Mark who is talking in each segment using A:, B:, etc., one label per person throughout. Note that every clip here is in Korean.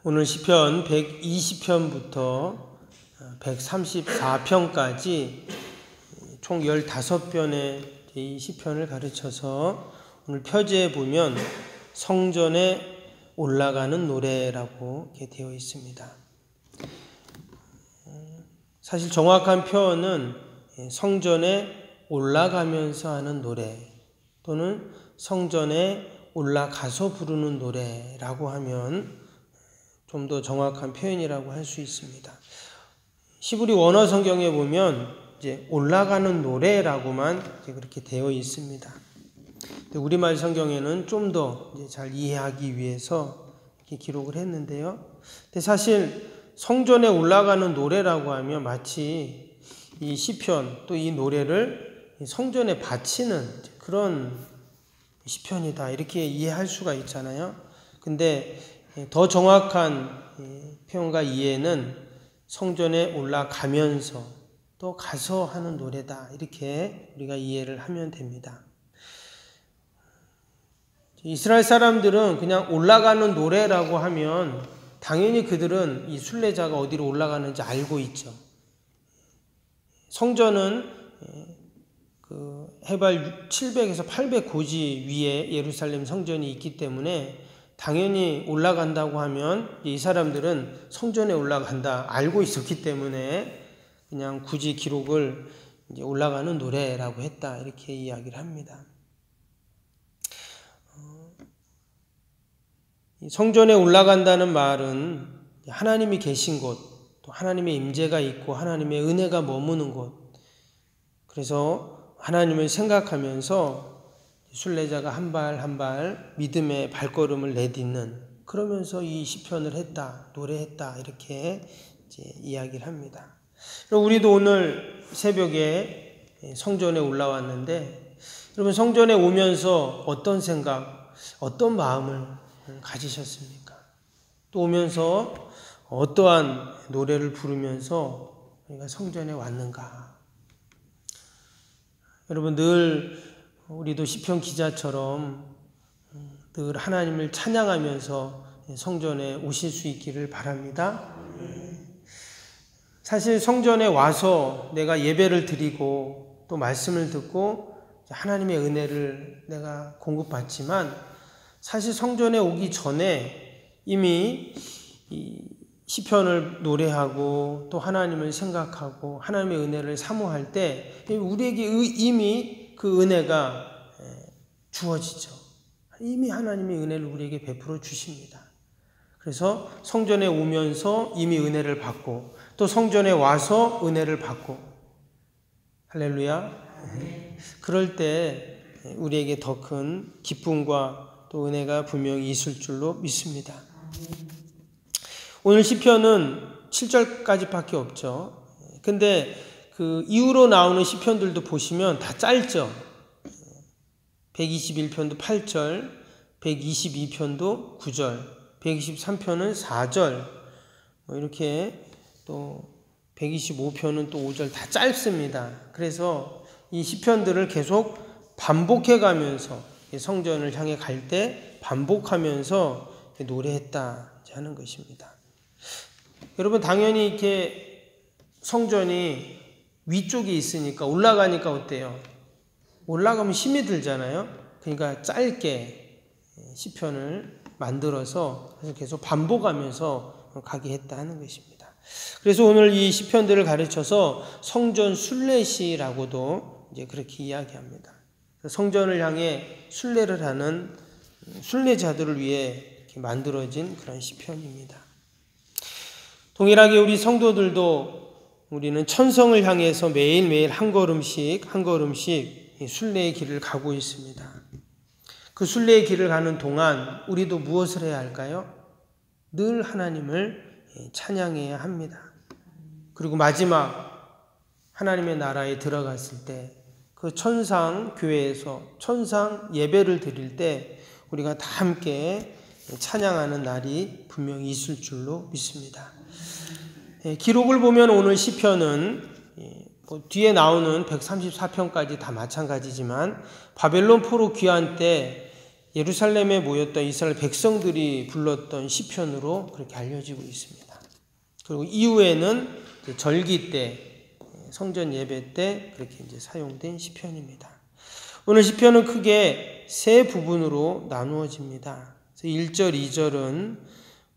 A: 오늘 시편 120편부터 134편까지 총 15편의 이 시편을 가르쳐서 오늘 표제에 보면 성전에 올라가는 노래라고 이렇게 되어 있습니다. 사실 정확한 표현은 성전에 올라가면서 하는 노래 또는 성전에 올라가서 부르는 노래라고 하면 좀 더 정확한 표현이라고 할 수 있습니다. 히브리 원어 성경에 보면 이제 올라가는 노래라고만 이제 그렇게 되어 있습니다. 우리말 성경에는 좀 더 잘 이해하기 위해서 이렇게 기록을 했는데요. 근데 사실 성전에 올라가는 노래라고 하면 마치 이 시편 또 이 노래를 성전에 바치는 그런 시편이다 이렇게 이해할 수가 있잖아요. 근데 더 정확한 표현과 이해는 성전에 올라가면서 또 가서 하는 노래다 이렇게 우리가 이해를 하면 됩니다. 이스라엘 사람들은 그냥 올라가는 노래라고 하면 당연히 그들은 이 순례자가 어디로 올라가는지 알고 있죠. 성전은 그 해발 700에서 800 고지 위에 예루살렘 성전이 있기 때문에 당연히 올라간다고 하면 이 사람들은 성전에 올라간다 알고 있었기 때문에 그냥 굳이 기록을 이제 올라가는 노래라고 했다 이렇게 이야기를 합니다. 성전에 올라간다는 말은 하나님이 계신 곳, 또 하나님의 임재가 있고 하나님의 은혜가 머무는 곳. 그래서 하나님을 생각하면서 순례자가 한 발 한 발 믿음의 발걸음을 내딛는 그러면서 이 시편을 했다, 노래했다 이렇게 이제 이야기를 합니다. 우리도 오늘 새벽에 성전에 올라왔는데 여러분 성전에 오면서 어떤 생각, 어떤 마음을 가지셨습니까? 또 오면서 어떠한 노래를 부르면서 우리가 성전에 왔는가? 여러분 늘 우리도 시편 기자처럼 늘 하나님을 찬양하면서 성전에 오실 수 있기를 바랍니다. 사실 성전에 와서 내가 예배를 드리고 또 말씀을 듣고 하나님의 은혜를 내가 공급받지만 사실 성전에 오기 전에 이미 이 시편을 노래하고 또 하나님을 생각하고 하나님의 은혜를 사모할 때 우리에게 이미 그 은혜가 주어지죠. 이미 하나님의 은혜를 우리에게 베풀어 주십니다. 그래서 성전에 오면서 이미 은혜를 받고 또 성전에 와서 은혜를 받고 할렐루야. 그럴 때 우리에게 더 큰 기쁨과 또 은혜가 분명히 있을 줄로 믿습니다. 오늘 시편은 7절까지밖에 없죠. 근데 그 이후로 나오는 시편들도 보시면 다 짧죠. 121편도 8절, 122편도 9절, 123편은 4절, 이렇게 또 125편은 또 5절 다 짧습니다. 그래서 이 시편들을 계속 반복해 가면서 성전을 향해 갈 때 반복하면서 노래했다 하는 것입니다. 여러분 당연히 이렇게 성전이 위쪽에 있으니까 올라가니까 어때요? 올라가면 힘이 들잖아요. 그러니까 짧게 시편을 만들어서 계속 반복하면서 가게 했다 하는 것입니다. 그래서 오늘 이 시편들을 가르쳐서 성전 순례시라고도 이제 그렇게 이야기합니다. 성전을 향해 순례를 하는 순례자들을 위해 이렇게 만들어진 그런 시편입니다. 동일하게 우리 성도들도 우리는 천성을 향해서 매일매일 한 걸음씩 한 걸음씩 순례의 길을 가고 있습니다. 그 순례의 길을 가는 동안 우리도 무엇을 해야 할까요? 늘 하나님을 찬양해야 합니다. 그리고 마지막 하나님의 나라에 들어갔을 때 그 천상 교회에서 천상 예배를 드릴 때 우리가 다 함께 찬양하는 날이 분명히 있을 줄로 믿습니다. 기록을 보면 오늘 시편은 뒤에 나오는 134편까지 다 마찬가지지만 바벨론 포로 귀환 때 예루살렘에 모였던 이스라엘 백성들이 불렀던 시편으로 그렇게 알려지고 있습니다. 그리고 이후에는 절기 때, 성전 예배 때 그렇게 이제 사용된 시편입니다. 오늘 시편은 크게 세 부분으로 나누어집니다. 1절, 2절은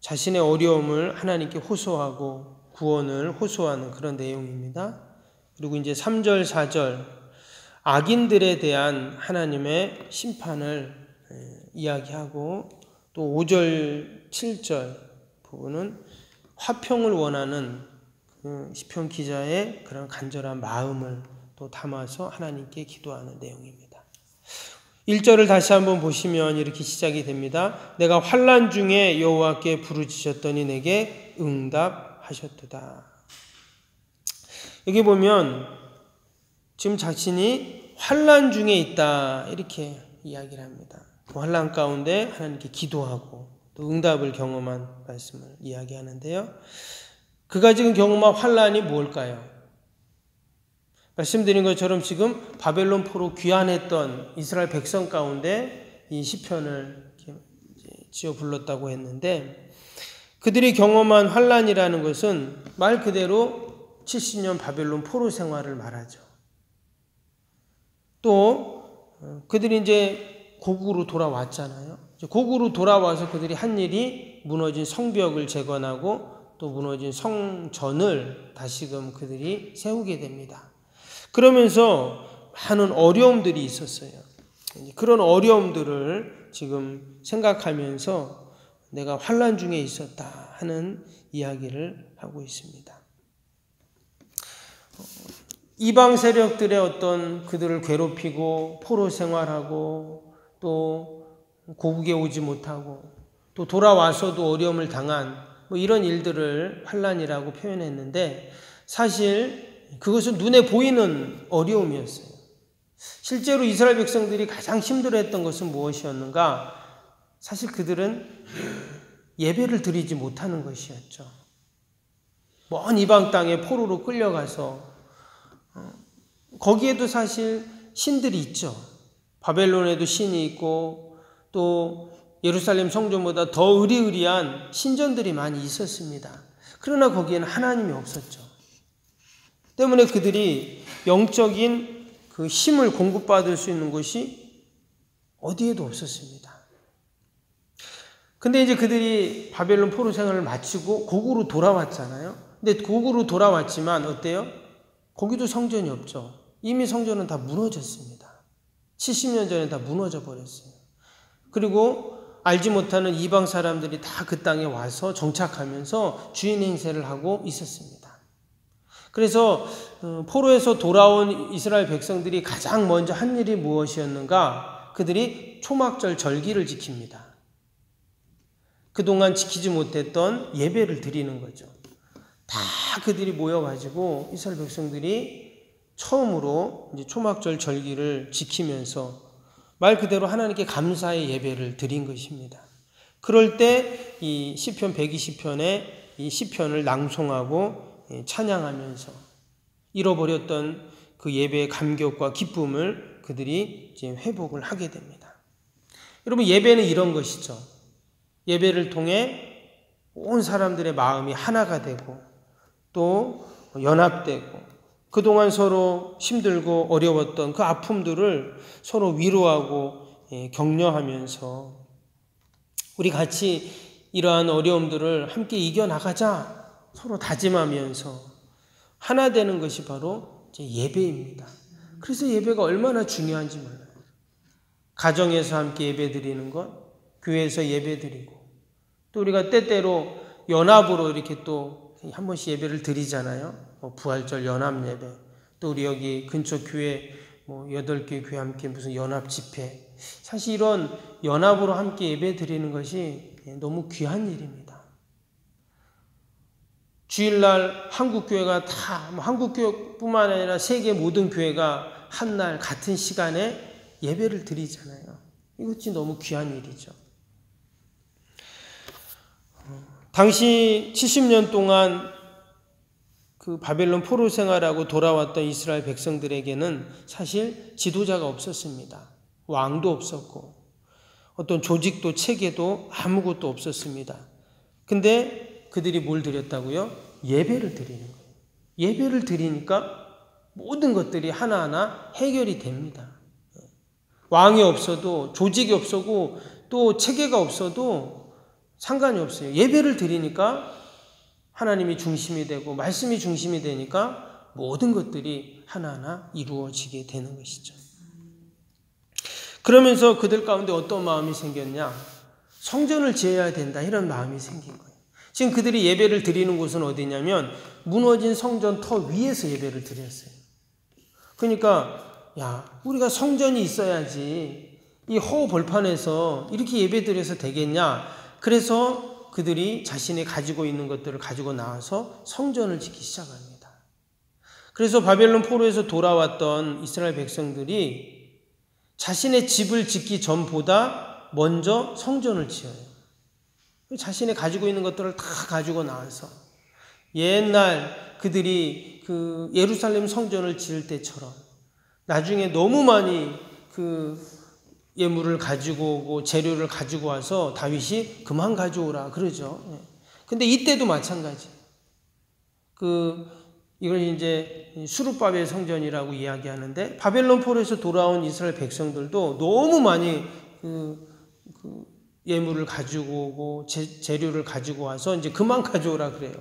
A: 자신의 어려움을 하나님께 호소하고 구원을 호소하는 그런 내용입니다. 그리고 이제 3절, 4절 악인들에 대한 하나님의 심판을 이야기하고 또 5절, 7절 부분은 화평을 원하는 그 시편 기자의 그런 간절한 마음을 또 담아서 하나님께 기도하는 내용입니다. 1절을 다시 한번 보시면 이렇게 시작이 됩니다. 내가 환난 중에 여호와께 부르짖었더니 내게 응답하셨도다. 여기 보면 지금 자신이 환난 중에 있다 이렇게 이야기를 합니다. 환난 가운데 하나님께 기도하고 또 응답을 경험한 말씀을 이야기하는데요. 그가 지금 경험한 환난이 뭘까요? 말씀드린 것처럼 지금 바벨론 포로 귀환했던 이스라엘 백성 가운데 이 시편을 지어 불렀다고 했는데 그들이 경험한 환난이라는 것은 말 그대로 70년 바벨론 포로 생활을 말하죠. 또 그들이 이제 고국으로 돌아왔잖아요. 고국으로 돌아와서 그들이 한 일이 무너진 성벽을 재건하고 또 무너진 성전을 다시금 그들이 세우게 됩니다. 그러면서 많은 어려움들이 있었어요. 그런 어려움들을 지금 생각하면서 내가 환난 중에 있었다 하는 이야기를 하고 있습니다. 이방 세력들의 어떤 그들을 괴롭히고 포로 생활하고 또 고국에 오지 못하고 또 돌아와서도 어려움을 당한 이런 일들을 환난이라고 표현했는데 사실 그것은 눈에 보이는 어려움이었어요. 실제로 이스라엘 백성들이 가장 힘들어했던 것은 무엇이었는가? 사실 그들은 예배를 드리지 못하는 것이었죠. 먼 이방 땅에 포로로 끌려가서 거기에도 사실 신들이 있죠. 바벨론에도 신이 있고 또 예루살렘 성전보다 더 의리의리한 신전들이 많이 있었습니다. 그러나 거기에는 하나님이 없었죠. 때문에 그들이 영적인 그 힘을 공급받을 수 있는 곳이 어디에도 없었습니다. 근데 이제 그들이 바벨론 포로 생활을 마치고 고국으로 돌아왔잖아요. 근데 고국으로 돌아왔지만 어때요? 거기도 성전이 없죠. 이미 성전은 다 무너졌습니다. 70년 전에 다 무너져 버렸어요. 그리고 알지 못하는 이방 사람들이 다 그 땅에 와서 정착하면서 주인 행세를 하고 있었습니다. 그래서 포로에서 돌아온 이스라엘 백성들이 가장 먼저 한 일이 무엇이었는가? 그들이 초막절 절기를 지킵니다. 그동안 지키지 못했던 예배를 드리는 거죠. 다 그들이 모여가지고 이스라엘 백성들이 처음으로 이제 초막절 절기를 지키면서 말 그대로 하나님께 감사의 예배를 드린 것입니다. 그럴 때 이 시편 120편에 이 시편을 낭송하고 찬양하면서 잃어버렸던 그 예배의 감격과 기쁨을 그들이 이제 회복을 하게 됩니다. 여러분, 예배는 이런 것이죠. 예배를 통해 온 사람들의 마음이 하나가 되고 또 연합되고 그동안 서로 힘들고 어려웠던 그 아픔들을 서로 위로하고 격려하면서 우리 같이 이러한 어려움들을 함께 이겨나가자 서로 다짐하면서 하나 되는 것이 바로 예배입니다. 그래서 예배가 얼마나 중요한지 몰라요. 가정에서 함께 예배 드리는 것, 교회에서 예배 드리고 또 우리가 때때로 연합으로 이렇게 또 한 번씩 예배를 드리잖아요. 부활절 연합 예배, 또 우리 여기 근처 교회 8개 교회 함께 무슨 연합 집회. 사실 이런 연합으로 함께 예배 드리는 것이 너무 귀한 일입니다. 주일날 한국교회가 다 한국교회뿐만 아니라 세계 모든 교회가 한날 같은 시간에 예배를 드리잖아요. 이것이 너무 귀한 일이죠. 당시 70년 동안 그 바벨론 포로 생활하고 돌아왔던 이스라엘 백성들에게는 사실 지도자가 없었습니다. 왕도 없었고 어떤 조직도 체계도 아무것도 없었습니다. 근데 그들이 뭘 드렸다고요? 예배를 드리는 거예요. 예배를 드리니까 모든 것들이 하나하나 해결이 됩니다. 왕이 없어도, 조직이 없어도, 또 체계가 없어도 상관이 없어요. 예배를 드리니까 하나님이 중심이 되고 말씀이 중심이 되니까 모든 것들이 하나하나 이루어지게 되는 것이죠. 그러면서 그들 가운데 어떤 마음이 생겼냐? 성전을 지어야 된다, 이런 마음이 생긴 거예요. 지금 그들이 예배를 드리는 곳은 어디냐면 무너진 성전 터 위에서 예배를 드렸어요. 그러니까 우리가 성전이 있어야지 이 허허벌판에서 이렇게 예배 드려서 되겠냐? 그래서 그들이 자신이 가지고 있는 것들을 가지고 나와서 성전을 짓기 시작합니다. 그래서 바벨론 포로에서 돌아왔던 이스라엘 백성들이 자신의 집을 짓기 전보다 먼저 성전을 지어요. 자신이 가지고 있는 것들을 다 가지고 나와서 옛날 그들이 그 예루살렘 성전을 지을 때처럼 나중에 너무 많이 그 예물을 가지고 오고 재료를 가지고 와서 다윗이 그만 가져오라 그러죠. 근데 이때도 마찬가지. 이걸 이제 수룹바벨 성전이라고 이야기하는데 바벨론 포로에서 돌아온 이스라엘 백성들도 너무 많이 예물을 가지고 오고 재료를 가지고 와서 이제 그만 가져오라 그래요.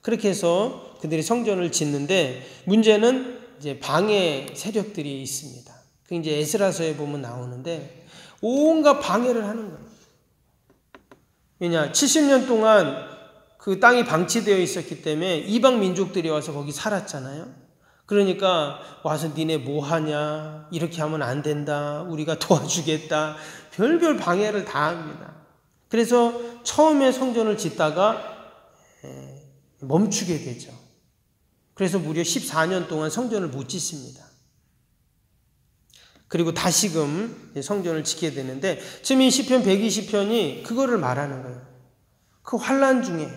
A: 그렇게 해서 그들이 성전을 짓는데 문제는 이제 방해 세력들이 있습니다. 그 이제 에스라서에 보면 나오는데 온갖 방해를 하는 거예요. 왜냐? 70년 동안 그 땅이 방치되어 있었기 때문에 이방 민족들이 와서 거기 살았잖아요. 그러니까 와서 니네 뭐 하냐? 이렇게 하면 안 된다. 우리가 도와주겠다. 별별 방해를 다 합니다. 그래서 처음에 성전을 짓다가 멈추게 되죠. 그래서 무려 14년 동안 성전을 못 짓습니다. 그리고 다시금 성전을 짓게 되는데 지금 이 시편 120편이 그거를 말하는 거예요. 그 환난 중에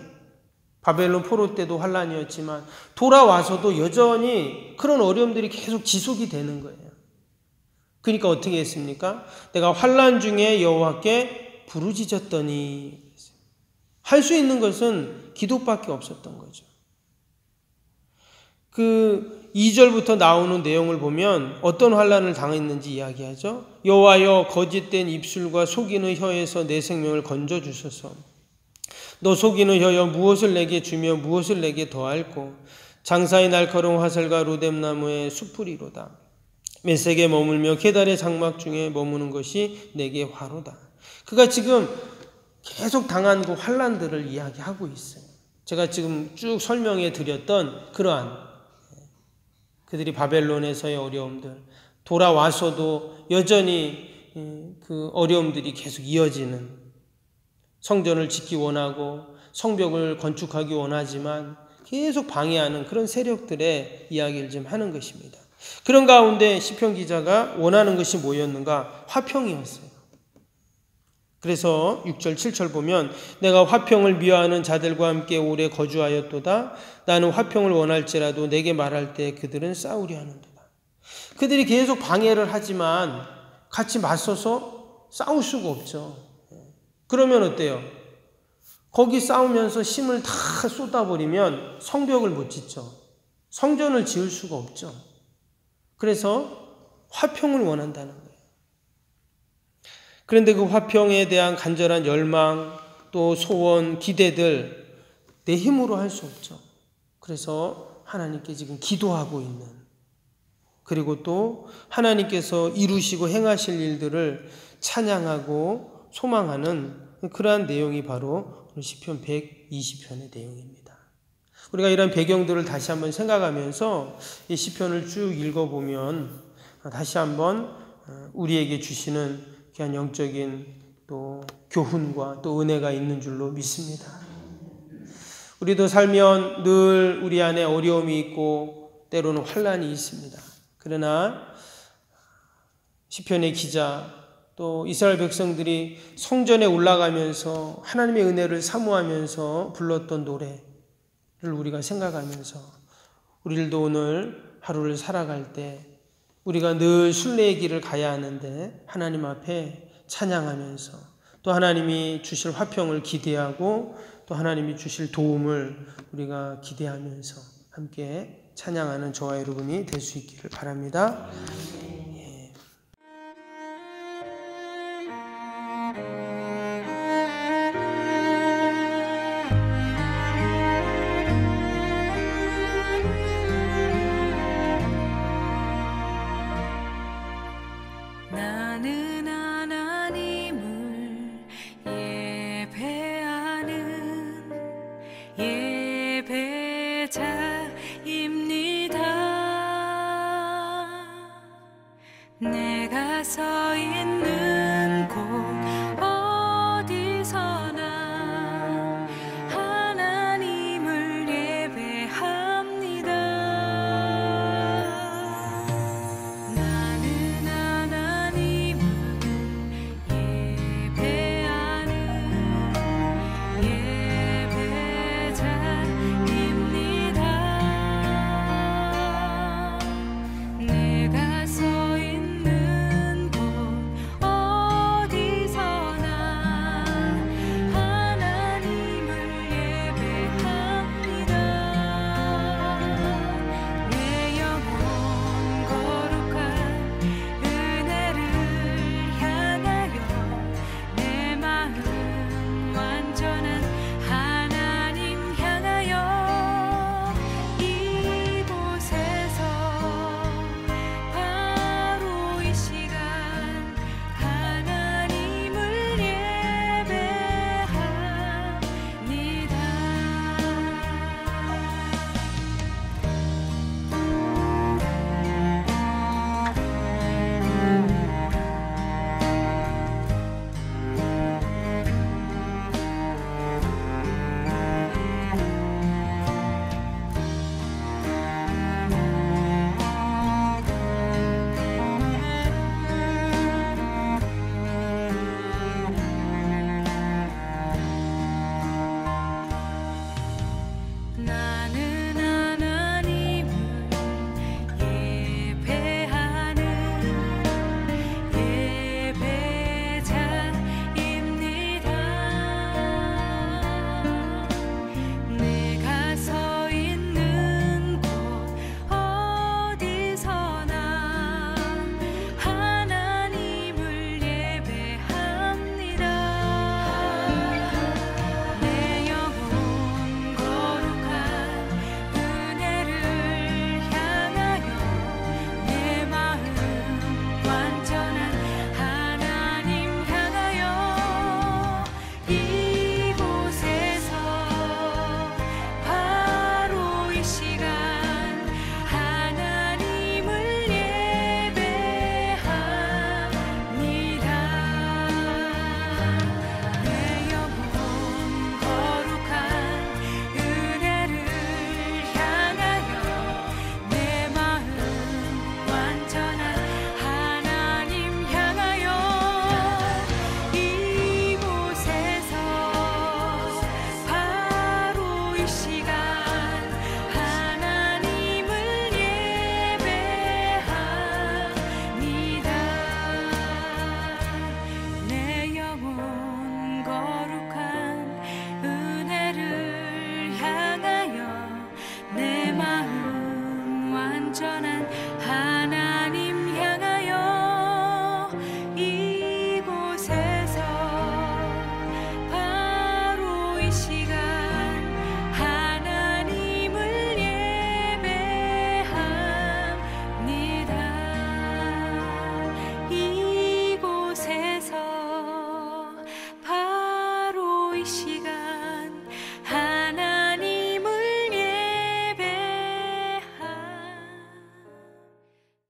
A: 바벨론 포로 때도 환난이었지만 돌아와서도 여전히 그런 어려움들이 계속 지속이 되는 거예요. 그러니까 어떻게 했습니까? 내가 환난 중에 여호와께 부르짖었더니 할 수 있는 것은 기도밖에 없었던 거죠. 2절부터 나오는 내용을 보면 어떤 환난을 당했는지 이야기하죠. 여호와여 거짓된 입술과 속이는 혀에서 내 생명을 건져주소서. 너 속이는 혀여 무엇을 내게 주며 무엇을 내게 더할꼬. 장사의 날카로운 화살과 로뎀나무의 숯불이로다. 메색에 머물며 계달의 장막 중에 머무는 것이 내게 화로다. 그가 지금 계속 당한 그 환난들을 이야기하고 있어요. 제가 지금 쭉 설명해 드렸던 그러한 그들이 바벨론에서의 어려움들, 돌아와서도 여전히 그 어려움들이 계속 이어지는, 성전을 짓기 원하고 성벽을 건축하기 원하지만 계속 방해하는 그런 세력들의 이야기를 좀 하는 것입니다. 그런 가운데 시편 기자가 원하는 것이 뭐였는가? 화평이었어요. 그래서 6절 7절 보면 내가 화평을 미워하는 자들과 함께 오래 거주하였도다. 나는 화평을 원할지라도 내게 말할 때 그들은 싸우려 하는도다. 그들이 계속 방해를 하지만 같이 맞서서 싸울 수가 없죠. 그러면 어때요? 거기 싸우면서 힘을 다 쏟아버리면 성벽을 못 짓죠. 성전을 지을 수가 없죠. 그래서 화평을 원한다는 거예요. 그런데 그 화평에 대한 간절한 열망, 또 소원, 기대들 내 힘으로 할 수 없죠. 그래서 하나님께 지금 기도하고 있는, 그리고 또 하나님께서 이루시고 행하실 일들을 찬양하고 소망하는 그러한 내용이 바로 시편 120편의 내용입니다. 우리가 이런 배경들을 다시 한번 생각하면서 이 시편을 쭉 읽어보면 다시 한번 우리에게 주시는 귀한 영적인 또 교훈과 또 은혜가 있는 줄로 믿습니다. 우리도 살면 늘 우리 안에 어려움이 있고 때로는 환난이 있습니다. 그러나 시편의 기자 또 이스라엘 백성들이 성전에 올라가면서 하나님의 은혜를 사모하면서 불렀던 노래를 우리가 생각하면서 우리들도 오늘 하루를 살아갈 때 우리가 늘 순례의 길을 가야 하는데 하나님 앞에 찬양하면서 또 하나님이 주실 화평을 기대하고 또 하나님이 주실 도움을 우리가 기대하면서 함께 찬양하는 저와 여러분이 될 수 있기를 바랍니다.
B: 나는 하나님을 예배하는 예배자입니다. 내가 서 있는